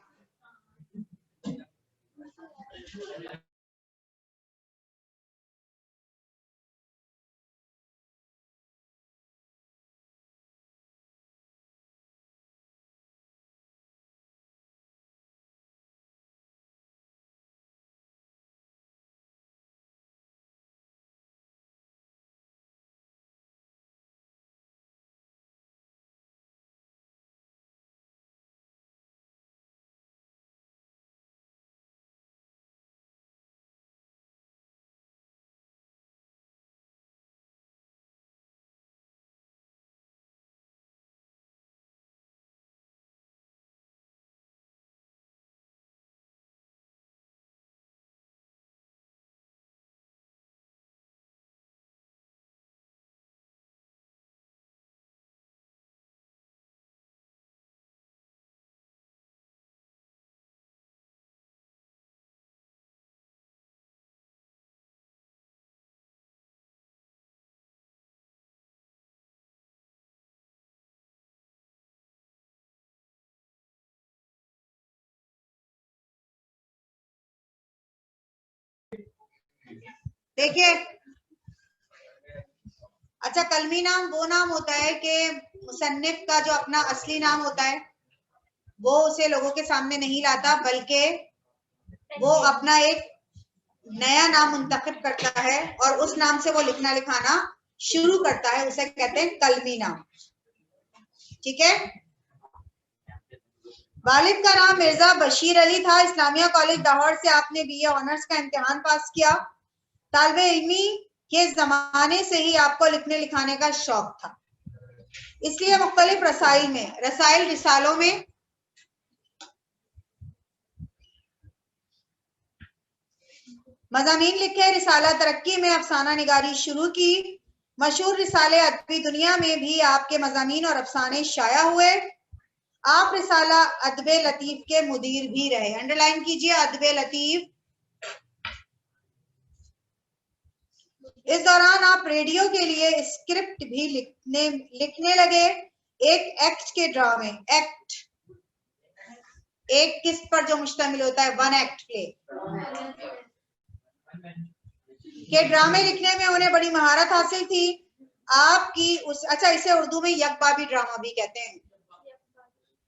देखिए, अच्छा कलमी नाम वो नाम होता है कि मुसन्निफ का जो अपना असली नाम होता है वो उसे लोगों के सामने नहीं लाता, बल्कि वो अपना एक नया नाम मुंतखब करता है और उस नाम से वो लिखना लिखाना शुरू करता है, उसे कहते हैं कलमी नाम। ठीक है। वालिद का नाम मिर्जा बशीर अली था। इस्लामिया कॉलेज लाहौर से आपने बीए ऑनर्स का इम्तिहान पास किया। तालिबे इल्मी के जमाने से ही आपको लिखने लिखाने का शौक था, इसलिए मुख्तलिफ रसाइल रिसालों में मज़ामीन लिखे। रिसाला तरक्की में अफसाना निगारी शुरू की। मशहूर रिसाले अदबी दुनिया में भी आपके मज़ामीन और अफसाने शाया हुए। आप रिसाला अदबे लतीफ के मुदीर भी रहे। अंडरलाइन कीजिए अदबे लतीफ। इस दौरान आप रेडियो के लिए स्क्रिप्ट भी लिखने लगे। एक एक्ट के ड्रामे, एक्ट एक किस पर जो मुश्तमिल होता है, वन एक्ट प्ले के ड्रामे लिखने में उन्हें बड़ी महारत हासिल थी। आपकी उस अच्छा इसे उर्दू में यकबाबी ड्रामा भी कहते हैं।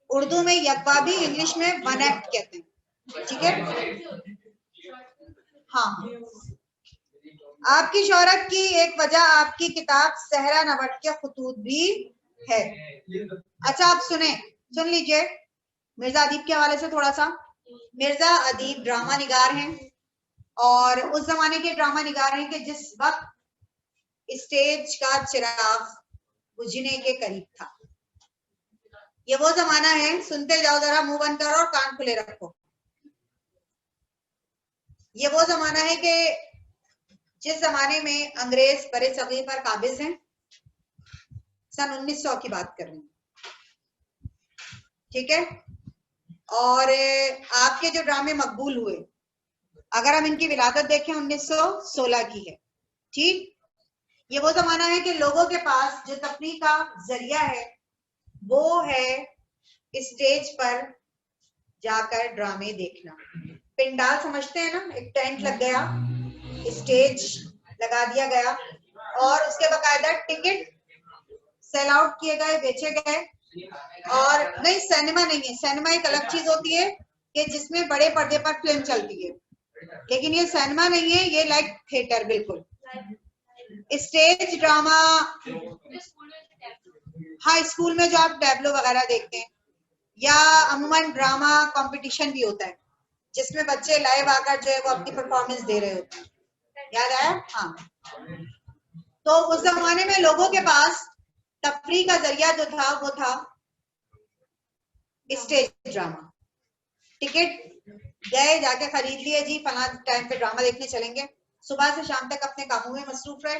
उर्दू में यकबाबी, इंग्लिश में वन एक्ट कहते हैं। ठीक है। हाँ, आपकी शोहरत की एक वजह आपकी किताब सहरा नवट के खुतूत भी है। अच्छा आप सुन लीजिए मिर्जा अदीब के हवाले से थोड़ा सा। मिर्जा अदीब ड्रामा निगार हैं और उस जमाने के ड्रामा निगार हैं कि जिस वक्त स्टेज का चिराग बुझने के करीब था। ये वो जमाना है, सुनते जाओ, जरा मुंह बंद करो और कान खुले रखो। ये वो जमाना है कि जिस जमाने में अंग्रेज बड़े सगीर पर काबिज हैं। सन 1900 की बात कर रही हूँ। ठीक है। और आपके जो ड्रामे मकबूल हुए, अगर हम इनकी विलादत देखें 1916 की है। ठीक। ये वो जमाना है कि लोगों के पास जो तफरीह का जरिया है वो है स्टेज पर जाकर ड्रामे देखना। पिंडाल समझते हैं ना, एक टेंट लग गया, स्टेज लगा दिया गया और उसके बकायदा टिकट सेल आउट किए गए, बेचे गए। और नहीं, सिनेमा नहीं है। सिनेमा एक अलग चीज होती है कि जिसमें बड़े पर्दे पर फिल्म चलती है, लेकिन ये सिनेमा नहीं है, ये लाइक थिएटर बिल्कुल। स्टेज ड्रामा, हाँ स्कूल में जो आप टैबलो वगैरह देखते हैं, या अमूमन ड्रामा कंपटीशन भी होता है जिसमें बच्चे लाइव आकर जो है वो अपनी परफॉर्मेंस दे रहे होते हैं। याद आया? हाँ। तो उस जमाने में लोगों के पास तफरीह का जरिया जो था वो था स्टेज ड्रामा। टिकट गए, जाके खरीद लिए, जी फला टाइम पे ड्रामा देखने चलेंगे। सुबह से शाम तक अपने कामों में मसरूफ रहे,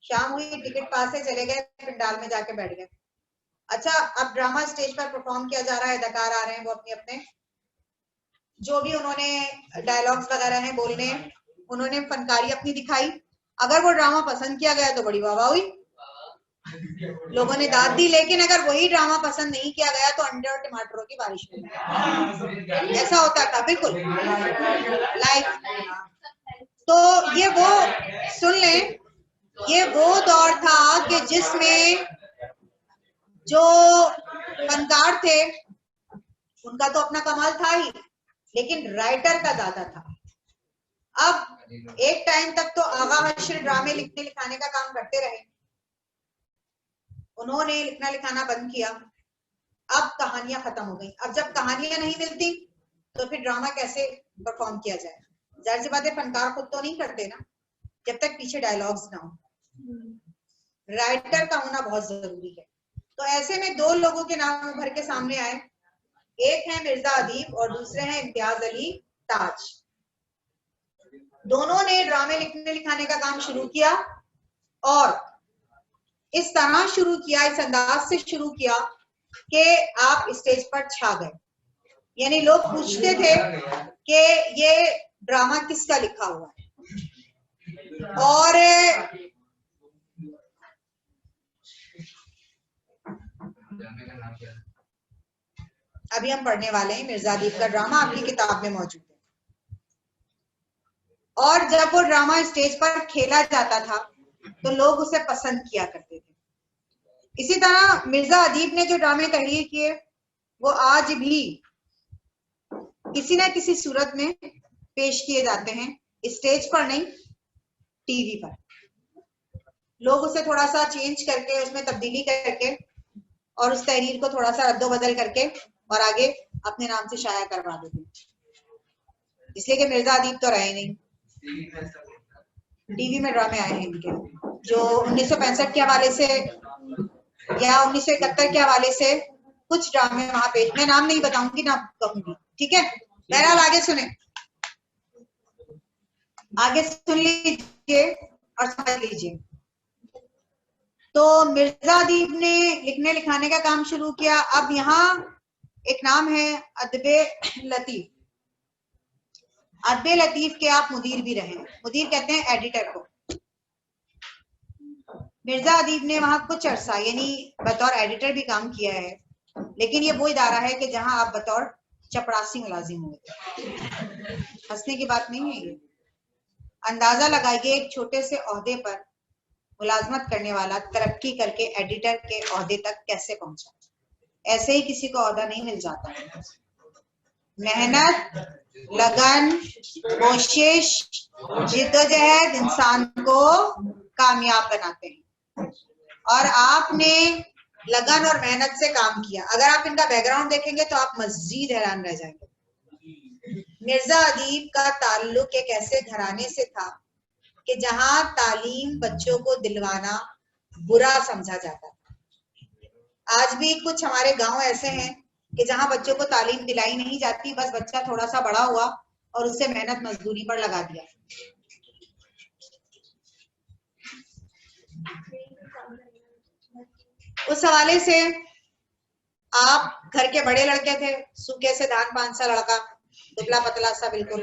शाम हुई टिकट पास से चले गए, पंडाल में जाके बैठ गए। अच्छा, अब ड्रामा स्टेज पर परफॉर्म किया जा रहा है, अदाकार आ रहे हैं, वो अपने अपने जो भी उन्होंने डायलॉग्स वगैरह हैं बोलने, उन्होंने फनकारी अपनी दिखाई। अगर वो ड्रामा पसंद किया गया तो बड़ी वाह वाह हुई, लोगों ने दाद दी, लेकिन अगर वही ड्रामा पसंद नहीं किया गया तो अंडे और टमाटरों की बारिश हुई। ऐसा होता था बिल्कुल लाइव। तो ये वो, सुन लें, ये वो दौर था कि जिसमें जो फनकार थे उनका तो अपना कमाल था ही, लेकिन राइटर का ज्यादा था। अब एक टाइम तक तो आगा हश्र ड्रामे लिखने लिखाने का काम करते रहे, उन्होंने लिखना लिखाना बंद किया। अब कहानियां खत्म हो गई। अब जब कहानियां नहीं मिलती तो फिर ड्रामा कैसे परफॉर्म किया जाए? जाहिर सी बात है फनकार खुद तो नहीं करते ना, जब तक पीछे डायलॉग्स ना हो। राइटर का होना बहुत जरूरी है। तो ऐसे में दो लोगों के नाम उभर के सामने आए, एक है मिर्जा अदीब और दूसरे हैं इम्तियाज अली ताज। दोनों ने ड्रामे लिखने लिखाने का काम शुरू किया और इस तरह शुरू किया, इस अंदाज से शुरू किया कि आप स्टेज पर छा गए। यानी लोग पूछते थे कि ये ड्रामा किसका लिखा हुआ है, और अभी हम पढ़ने वाले हैं मिर्जा अदीब का ड्रामा, आपकी किताब में मौजूद है। और जब वो ड्रामा स्टेज पर खेला जाता था तो लोग उसे पसंद किया करते थे। इसी तरह मिर्जा अदीब ने जो ड्रामे तहरीर किए वो आज भी किसी न किसी सूरत में पेश किए जाते हैं, स्टेज पर नहीं, टीवी पर। लोग उसे थोड़ा सा चेंज करके, उसमें तब्दीली करके और उस तहरीर को थोड़ा सा रद्दोबदल करके और आगे अपने नाम से शाया करवा देते हैं, इसलिए कि मिर्जा अदीब तो रहे नहीं। टीवी में ड्रामे आए हैं इनके, जो 1965 के हवाले से या 1971 के हवाले से कुछ ड्रामे वहां पे, मैं नाम नहीं बताऊंगी ना कहूंगी, ठीक है? बहरहाल आगे सुने, आगे सुन लीजिए और समझ लीजिए। तो मिर्जा अदीब ने लिखने लिखाने का काम शुरू किया। अब यहाँ एक नाम है अदबे लतीफ। अदबे लतीफ के आप मुदीर भी रहे। मुदीर कहते हैं एडिटर को। मिर्जा अदीब ने वहां कुछ अरसा यानी बतौर एडिटर भी काम किया है, लेकिन ये वो इदारा है कि जहां आप बतौर चपरासी मुलाजिम हुए थे। हंसने की बात नहीं है ये। अंदाजा लगाइए एक छोटे से ओहदे पर मुलाजमत करने वाला तरक्की करके एडिटर के ओहदे तक कैसे पहुंचा। ऐसे ही किसी को ओहदा नहीं मिल जाता। मेहनत, लगन, कोशिश, जिद्दोजहद इंसान को कामयाब बनाते हैं, और आपने लगन और मेहनत से काम किया। अगर आप इनका बैकग्राउंड देखेंगे तो आप मजीद हैरान रह जाएंगे। मिर्जा अदीब का ताल्लुक एक ऐसे घराने से था कि जहां तालीम बच्चों को दिलवाना बुरा समझा जाता था। आज भी कुछ हमारे गांव ऐसे हैं कि जहां बच्चों को तालीम दिलाई नहीं जाती, बस बच्चा थोड़ा सा बड़ा हुआ और उससे मेहनत मजदूरी पर लगा दिया। उस हवाले से आप घर के बड़े लड़के थे, सूखे से धान पान सा लड़का, दुबला पतला सा बिल्कुल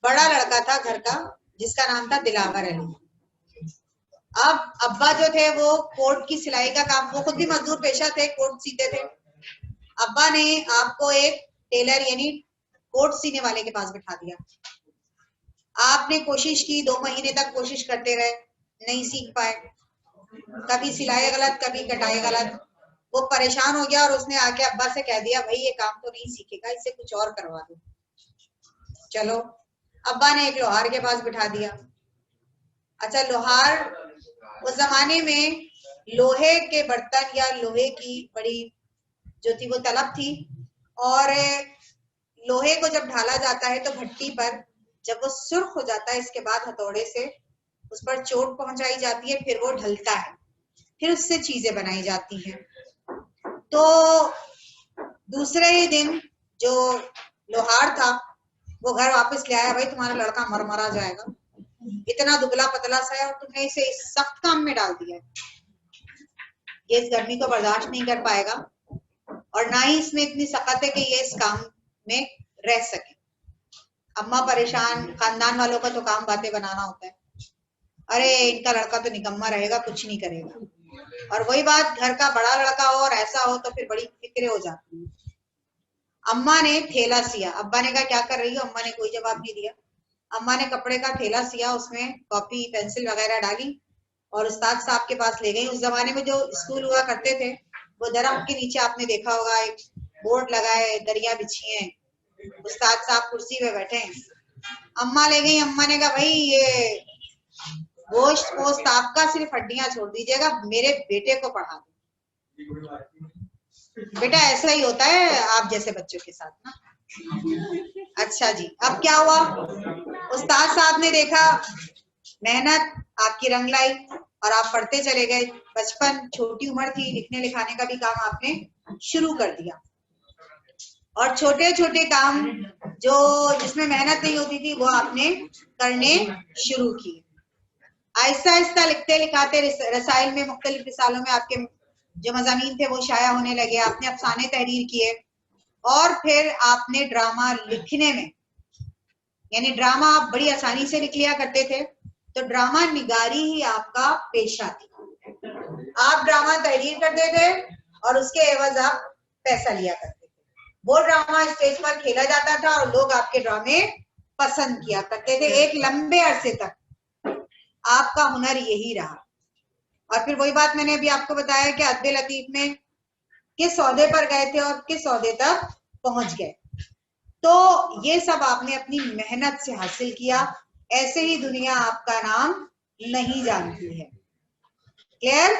बड़ा लड़का था घर का, जिसका नाम था दिलावर अली। अब अब्बा जो थे वो कोट की सिलाई का काम, वो खुद भी मजदूर पेशा थे, कोट सीते थे। अब्बा ने आपको एक टेलर यानी कोट सीने वाले के पास बिठा दिया। आपने कोशिश की, 2 महीने तक कोशिश करते रहे, नहीं सीख पाए। कभी सिलाई गलत, कभी कटाई गलत। वो परेशान हो गया और उसने आके अब्बा से कह दिया, भाई ये काम तो नहीं सीखेगा, इससे कुछ और करवा दो। चलो, अब्बा ने एक लोहार के पास बिठा दिया। अच्छा, लोहार उस जमाने में लोहे के बर्तन या लोहे की बड़ी जो थी वो तलब थी, और लोहे को जब ढाला जाता है तो भट्टी पर जब वो सुर्ख हो जाता है, इसके बाद हथौड़े से उस पर चोट पहुंचाई जाती है, फिर वो ढलता है, फिर उससे चीजें बनाई जाती हैं। तो दूसरे ही दिन जो लोहार था वो घर वापस ले आया, भाई तुम्हारा लड़का मर मरा जाएगा, इतना दुबला पतला सा है और तुमने इसे इस सख्त काम में डाल दिया है, ये इस गर्मी को बर्दाश्त नहीं कर पाएगा और ना ही इसमें इतनी सख्त है कि ये इस काम में रह सके। अम्मा परेशान, खानदान वालों का तो काम बातें बनाना होता है। अरे इनका लड़का तो निकम्मा रहेगा, कुछ नहीं करेगा। और वही बात घर का बड़ा लड़का हो और ऐसा हो तो फिर बड़ी फिक्रे हो जाती है। अम्मा ने थैला सिया, अब्बा ने कहा क्या कर रही हो, अम्मा ने कोई जवाब नहीं दिया। अम्मा ने कपड़े का थैला सिया, उसमें कॉपी पेंसिल वगैरह डाली और उस्ताद साहब के पास ले गई। उस जमाने में जो स्कूल हुआ करते थे वो दरख्त के नीचे आपने देखा होगा, एक बोर्ड लगा है, दरिया बिछी है, उस्ताद साहब कुर्सी पे बैठे हैं। अम्मा ले गई, अम्मा ने कहा भाई ये गोश्त पोस्ट आपका, सिर्फ हड्डियां छोड़ दीजिएगा, मेरे बेटे को पढ़ा दो। बेटा ऐसा ही होता है आप जैसे बच्चों के साथ ना। अच्छा जी, अब क्या हुआ, उस्ताद साहब ने देखा मेहनत आपकी रंग लाई और आप पढ़ते चले गए। बचपन, छोटी उम्र थी, लिखने लिखाने का भी काम आपने शुरू कर दिया। और छोटे छोटे काम जो जिसमें मेहनत नहीं होती थी वो आपने करने शुरू किए। आहिस्ता आहिस्ता लिखते लिखाते रसाइल में, मुख्तलिफ रिसालों में आपके जो मज़ामीन थे वो शाया होने लगे। आपने अफसाने तहरीर किए और फिर आपने ड्रामा लिखने में, यानी ड्रामा आप बड़ी आसानी से लिख लिया करते थे, तो ड्रामा निगारी ही आपका पेशा थी। आप ड्रामा तहरीर करते थे और उसके एवज आप पैसा लिया करते थे। वो ड्रामा स्टेज पर खेला जाता था और लोग आपके ड्रामे पसंद किया करते थे। एक लंबे अरसे तक आपका हुनर यही रहा। और फिर वही बात मैंने अभी आपको बताया कि अदब लतीफ में किस सौदे पर गए थे और किस सौदे तक पहुंच गए। तो ये सब आपने अपनी मेहनत से हासिल किया। ऐसे ही दुनिया आपका नाम नहीं जानती है। क्लियर?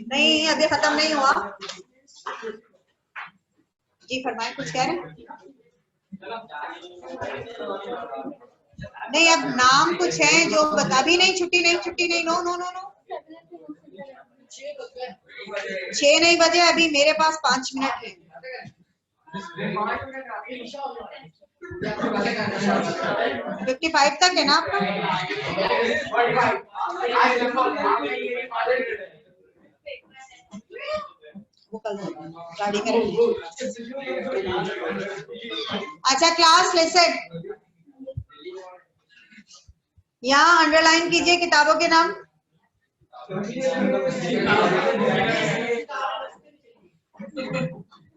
नहीं, अभी खत्म नहीं हुआ जी, फरमाए, कुछ कह रहे हैं? नहीं, अब नाम कुछ है जो बता भी नहीं। छुट्टी नहीं, छुट्टी नहीं, नो नो नो नो, 6 नहीं बजे, अभी मेरे पास 5 मिनट है। 55 तक है ना आपका? वो कल गाड़ी में। अच्छा क्लास लिसन, यहाँ अंडरलाइन कीजिए किताबों के नाम।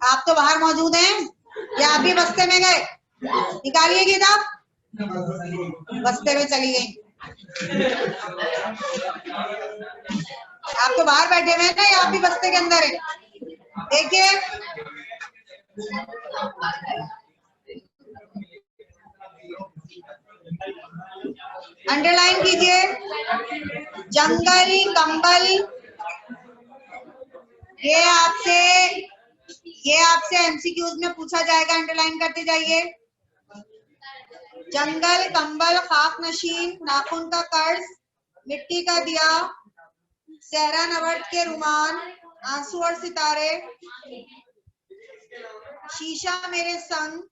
आप तो बाहर मौजूद हैं या आप भी बस्ते में गए? निकालिए किताब, बस्ते में चली गई। आप तो बाहर बैठे हुए हैं ना, या आप भी बस्ते के अंदर है? देखिए अंडरलाइन कीजिए, जंगल कंबल। ये आपसे एमसीक्यूज में पूछा जाएगा, अंडरलाइन करते जाइए। जंगल कंबल, खाक नशीन, नाखून का कर्ज, मिट्टी का दिया, सहरा नवर्द के रुमान, आंसू और सितारे, शीशा मेरे संग,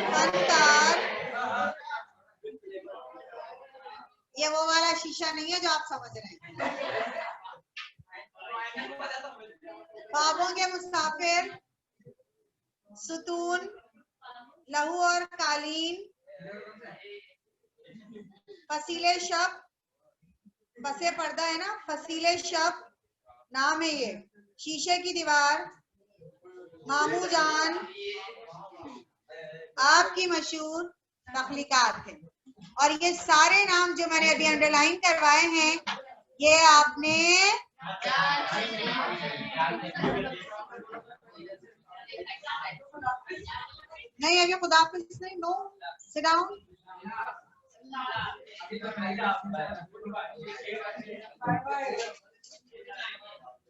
फनकार। ये वो वाला शीशा नहीं है जो आप समझ रहे हैं। ख्वाबों के मुसाफिर, सुतून, लहू और कालीन, फसीले शब, बसे पर्दा है ना, फसीले शब नाम है ये। शीशे की दीवार, मामू जान, आपकी मशहूर तख्लीकात है। और ये सारे नाम जो मैंने अभी अंडरलाइन करवाए हैं, ये आपने नहीं, अभी खुदा हाफिज़ नहीं, नो, सिट डाउन।